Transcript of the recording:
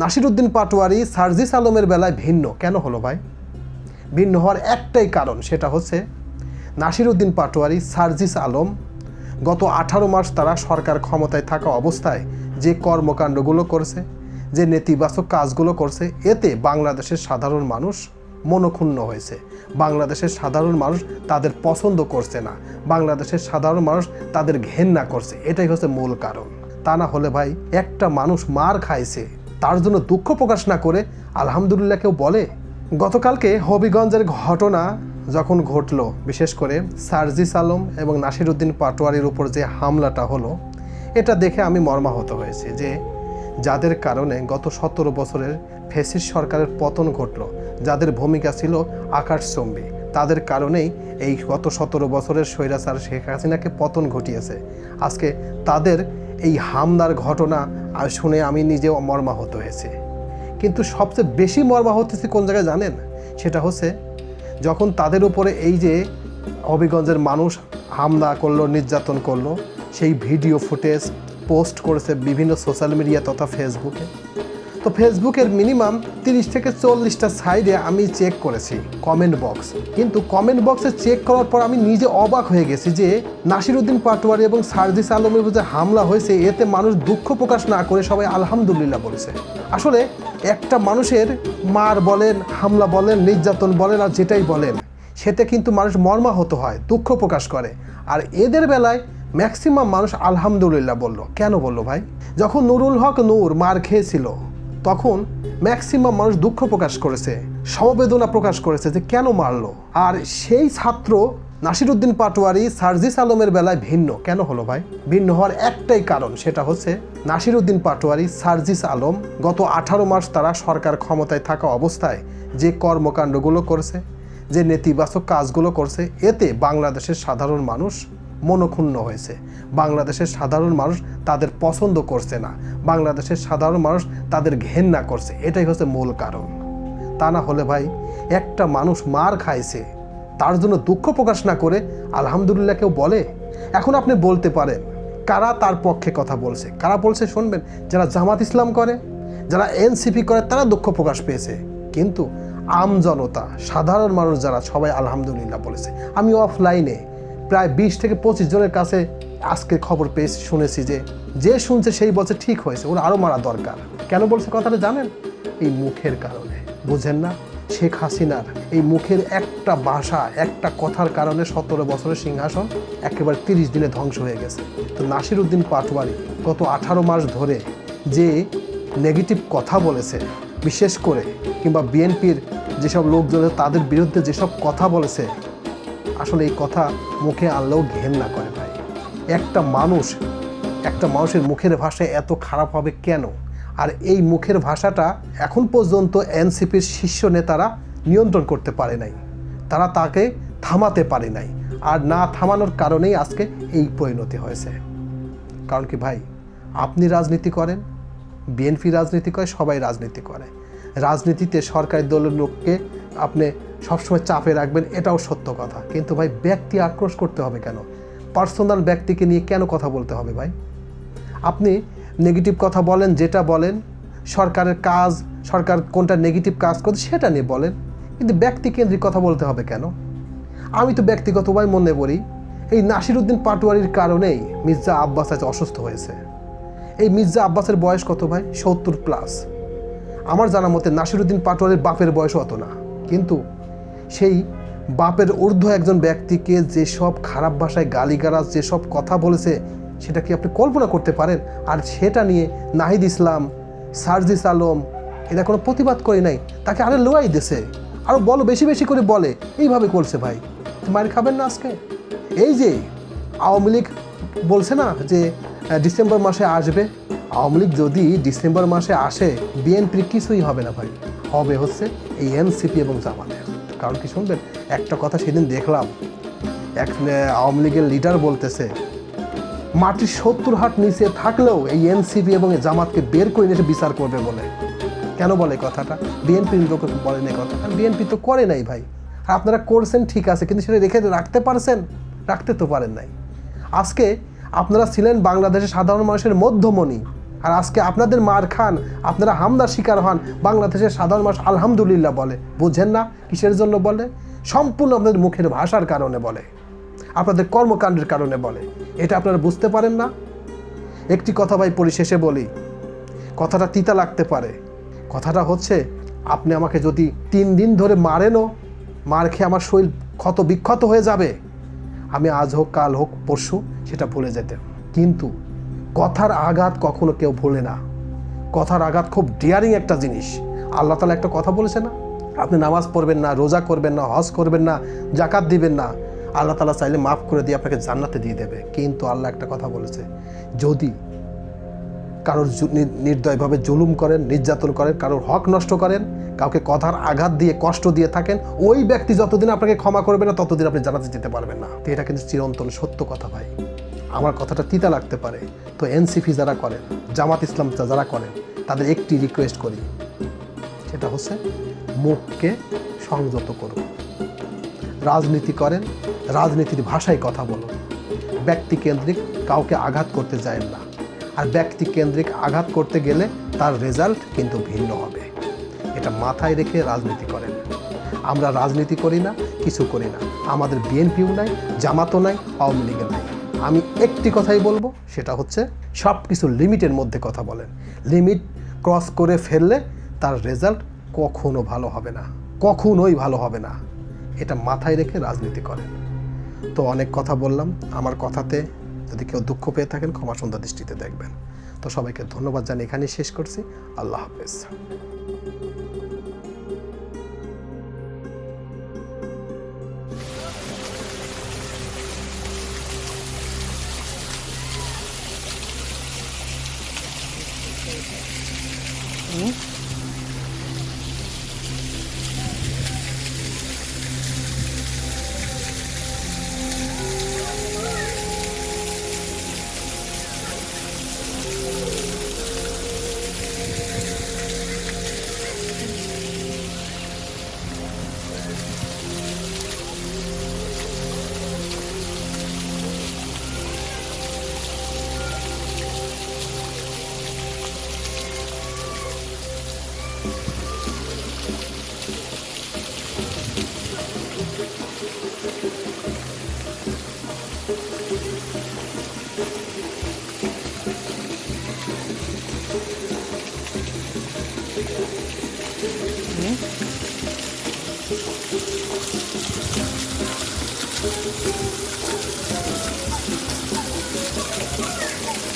নাসিরউদ্দিন পাটোয়ারি সার্জিস আলমের বেলায় ভিন্ন কেন হলো ভাই? ভিন্ন হওয়ার একটাই কারণ, সেটা হচ্ছে নাসিরউদ্দিন পাটোয়ারি, সার্জিস আলম গত 18 মাস তারা সরকার ক্ষমতায় থাকা অবস্থায় যে কর্মকাণ্ডগুলো করছে, যে নেতিবাচক কাজগুলো করছে, এতে বাংলাদেশের সাধারণ মানুষ মনক্ষুণ্ণ হয়েছে। বাংলাদেশের সাধারণ মানুষ তাদের পছন্দ করছে না, বাংলাদেশের সাধারণ মানুষ তাদের ঘেন্না করছে। এটাই হচ্ছে মূল কারণ। তা না হলে ভাই, একটা মানুষ মার খাইছে, তার জন্য দুঃখ প্রকাশ না করে আলহামদুলিল্লাহ কেউ বলে? গতকালকে হবিগঞ্জের ঘটনা যখন ঘটলো, বিশেষ করে সার্জিস আলম এবং নাসিরউদ্দিন পাটোয়ারির উপর যে হামলাটা হলো, এটা দেখে আমি মর্মাহত হয়েছি যে যাদের কারণে গত 17 বছরের ফ্যাসিস্ট সরকারের পতন ঘটলো, যাদের ভূমিকা ছিল আকাশচুম্বী, তাদের কারণেই এই গত 17 বছরের স্বৈরাচার শেখ হাসিনাকে পতন ঘটিয়েছে। আজকে তাদের এই হামলার ঘটনা শুনে আমি নিজেও মর্মাহত হয়েছি। কিন্তু সবচেয়ে বেশি মর্মাহত হচ্ছে কোন জায়গায় জানেন? সেটা হচ্ছে যখন তাদের উপরে এই যে হবিগঞ্জের মানুষ হামলা করলো, নির্যাতন করলো, সেই ভিডিও ফুটেজ পোস্ট করেছে বিভিন্ন সোশ্যাল মিডিয়া তথা ফেসবুকে। তো ফেসবুকের মিনিমাম 30 থেকে 40টা সাইডে আমি চেক করেছি কমেন্ট বক্স, কিন্তু কমেন্ট বক্সে চেক করার পর আমি নিজে অবাক হয়ে গেছি যে নাসিরউদ্দিন পাটোয়ারি এবং সার্জিস আলমের যে হামলা হয়েছে, এতে মানুষ দুঃখ প্রকাশ না করে সবাই আলহামদুলিল্লাহ বলেছে। আসলে একটা মানুষের মার বলেন, হামলা বলেন, নির্যাতন বলেন, আর যেটাই বলেন, সেটা কিন্তু মানুষ মর্মাহত হয়, দুঃখ প্রকাশ করে। আর এদের বেলায় ম্যাক্সিমাম মানুষ আলহামদুলিল্লাহ বলল। কেন বলল ভাই? যখন নুরুল হক নূর মার খেয়েছিল, তখন ম্যাক্সিমাম মানুষ দুঃখ প্রকাশ করেছে, সমবেদনা প্রকাশ করেছে যে কেন মারলো। আর সেই ছাত্র নাসিরউদ্দিন পাটোয়ারি, সার্জিস আলমের বেলায় ভিন্ন কেন হলো ভাই? ভিন্ন হওয়ার একটাই কারণ, সেটা হচ্ছে নাসিরউদ্দিন পাটোয়ারি, সার্জিস আলম গত 18 মাস তারা সরকার ক্ষমতায় থাকা অবস্থায় যে কর্মকাণ্ডগুলো করছে, যে নেতিবাচক কাজগুলো করছে, এতে বাংলাদেশের সাধারণ মানুষ মনক্ষুণ্ণ হয়েছে। বাংলাদেশের সাধারণ মানুষ তাদের পছন্দ করছে না, বাংলাদেশের সাধারণ মানুষ তাদের ঘেন্না করছে। এটাই হচ্ছে মূল কারণ। তা না হলে ভাই, একটা মানুষ মার খাইছে, তার জন্য দুঃখ প্রকাশ না করে আলহামদুলিল্লাহ কেউ বলে? এখন আপনি বলতে পারেন কারা তার পক্ষে কথা বলছে, কারা বলছে শুনবেন? যারা জামাত ইসলাম করে, যারা এনসিপি করে, তারা দুঃখ প্রকাশ পেয়েছে। কিন্তু আমজনতা, সাধারণ মানুষ যারা, সবাই আলহামদুলিল্লাহ বলেছে। আমি অফলাইনে প্রায় 20 থেকে 25 জনের কাছে আজকে খবর পেয়েছি, শুনেছি যে শুনছে সেই বলছে ঠিক হয়েছে, ওরা আরও মারা দরকার। কেন বলছে কথাটা জানেন? এই মুখের কারণে। বুঝেন না? শেখ হাসিনার এই মুখের একটা ভাষা, একটা কথার কারণে 17 বছরের সিংহাসন একেবারে 30 দিনে ধ্বংস হয়ে গেছে। তো নাসিরউদ্দিন পাটোয়ারি গত 18 মাস ধরে যে নেগেটিভ কথা বলেছে, বিশেষ করে কিংবা বিএনপির যেসব লোকজন তাদের বিরুদ্ধে যেসব কথা বলেছে, আসলে এই কথা মুখে আনলেও ঘেন্না করে ভাই। একটা মানুষের মুখের ভাষা এত খারাপ হবে কেন? আর এই মুখের ভাষাটা এখন পর্যন্ত এনসিপির শীর্ষ নেতারা নিয়ন্ত্রণ করতে পারে নাই, তারা তাকে থামাতে পারে নাই। আর না থামানোর কারণেই আজকে এই পরিণতি হয়েছে। কারণ কি ভাই, আপনি রাজনীতি করেন, বিএনপি রাজনীতি করে, সবাই রাজনীতি করে। রাজনীতিতে সরকারি দলের লোককে আপনি সবসময় চাপে রাখবেন, এটাও সত্য কথা। কিন্তু ভাই, ব্যক্তি আক্রোশ করতে হবে কেন? পার্সোনাল ব্যক্তিকে নিয়ে কেন কথা বলতে হবে ভাই? আপনি নেগেটিভ কথা বলেন, যেটা বলেন, সরকারের কাজ, সরকার কোনটা নেগেটিভ কাজ করছে সেটা নিয়ে বলেন, কিন্তু ব্যক্তিকেন্দ্রিক কথা বলতে হবে কেন? আমি তো ব্যক্তিগতভাবে মনে করি এই নাসিরউদ্দিন পাটোয়ারির কারণেই মির্জা আব্বাস আজ অসুস্থ হয়েছে। এই মির্জা আব্বাসের বয়স কত ভাই? 70+। আমার জানা মতে নাসিরউদ্দিন পাটোয়ারির বাপের বয়স অত না, কিন্তু সেই বাপের ঊর্ধ্ব একজন ব্যক্তিকে যেসব খারাপ ভাষায় গালিগালাজ, যেসব কথা বলেছে, সেটা কি আপনি কল্পনা করতে পারেন? আর সেটা নিয়ে নাহিদ ইসলাম, সার্জিস আলম এরা কোনো প্রতিবাদ করে নাই, তাকে আরো লোয়াই দিয়েছে, আরও বলো, বেশি বেশি করে বলে, এইভাবে করছে ভাই। মার খাবেন না আজকে? এই যে আওয়ামী লীগ বলছে না যে ডিসেম্বর মাসে আসবে, আওয়ামী লীগ যদি ডিসেম্বর মাসে আসে, বিএনপির কিছুই হবে না ভাই, হবে হচ্ছে এই এনসিপি এবং জামাতের। কারণ কি শুনবেন, একটা কথা সেদিন দেখলাম, এক আওয়ামী লীগের লিডার বলতেছে মাটির 70 হাত নিচে থাকলেও এই এনসিপি এবং জামাতকে বের করে নিয়ে বিচার করবে বলে। কেন বলে কথাটা? বিএনপির লোকে বলেন এই কথা, কারণ বিএনপি তো করে নাই ভাই। আর আপনারা করছেন ঠিক আছে, কিন্তু সেটা রেখে রাখতে পারছেন? রাখতে তো পারেন নাই। আজকে আপনারা ছিলেন বাংলাদেশের সাধারণ মানুষের মধ্যমণি, আর আজকে আপনাদের মার খান, আপনারা হামলার শিকার হন, বাংলাদেশের সাধারণ মানুষ আলহামদুলিল্লাহ বলে। বুঝেন না কিসের জন্য বলে? সম্পূর্ণ আপনাদের মুখের ভাষার কারণে বলে, আপনাদের কর্মকাণ্ডের কারণে বলে। এটা আপনারা বুঝতে পারেন না। একটি কথা ভাই পরিশেষে বলি, কথাটা তিতা লাগতে পারে। কথাটা হচ্ছে, আপনি আমাকে যদি 3 দিন ধরে মারেনও, মার খেয়ে আমার শরীর ক্ষত বিক্ষত হয়ে যাবে, আমি আজ হোক কাল হোক পরশু সেটা ভুলে যেতেন। কিন্তু কথার আঘাত কখনো কেউ ভোলে না। কথার আঘাত খুব ডিয়ারিং একটা জিনিস। আল্লাহ তাআলা একটা কথা বলেছে না, আপনি নামাজ পড়বেন না, রোজা করবেন না, হজ করবেন না, জাকাত দিবেন না, আল্লাহ তাআলা চাইলে মাফ করে দিয়ে আপনাকে জান্নাতে দিয়ে দেবে। কিন্তু আল্লাহ একটা কথা বলেছে, যদি কারোর নির্দয়ভাবে জুলুম করেন, নির্যাতন করেন, কারোর হক নষ্ট করেন, কাউকে কথার আঘাত দিয়ে কষ্ট দিয়ে থাকেন, ওই ব্যক্তি যতদিন আপনাকে ক্ষমা করবে না ততদিন আপনি জান্নাতে যেতে পারবেন না। তো এটা কিন্তু চিরন্তন সত্য কথা ভাই। আমার কথাটা তিতা লাগতে পারে। তো এনসিপি যারা করেন, জামাত ইসলাম যারা করেন, তাদের একটি রিকোয়েস্ট করি, সেটা হচ্ছে মুখকে সংযত করুন। রাজনীতি করেন, রাজনীতির ভাষায় কথা বলুন। ব্যক্তিকেন্দ্রিক কাউকে আঘাত করতে যায় না। আর ব্যক্তিকেন্দ্রিক আঘাত করতে গেলে তার রেজাল্ট কিন্তু ভিন্ন হবে। এটা মাথায় রেখে রাজনীতি করেন। আমরা রাজনীতি করি না, কিছু করি না, আমাদের বিএনপিও নাই, জামাতও নাই, আওয়ামী লীগও নাই। আমি একটি কথাই বলবো, সেটা হচ্ছে সব কিছু লিমিটের মধ্যে কথা বলেন। লিমিট ক্রস করে ফেললে তার রেজাল্ট কখনো ভালো হবে না, কখনোই ভালো হবে না। এটা মাথায় রেখে রাজনীতি করেন। তো অনেক কথা বললাম, আমার কথাতে যদি কেউ দুঃখ পেয়ে থাকেন ক্ষমা সুন্দর দৃষ্টিতে দেখবেন। তো সবাইকে ধন্যবাদ জানিয়ে এখানেই শেষ করছি। আল্লাহ হাফেজ।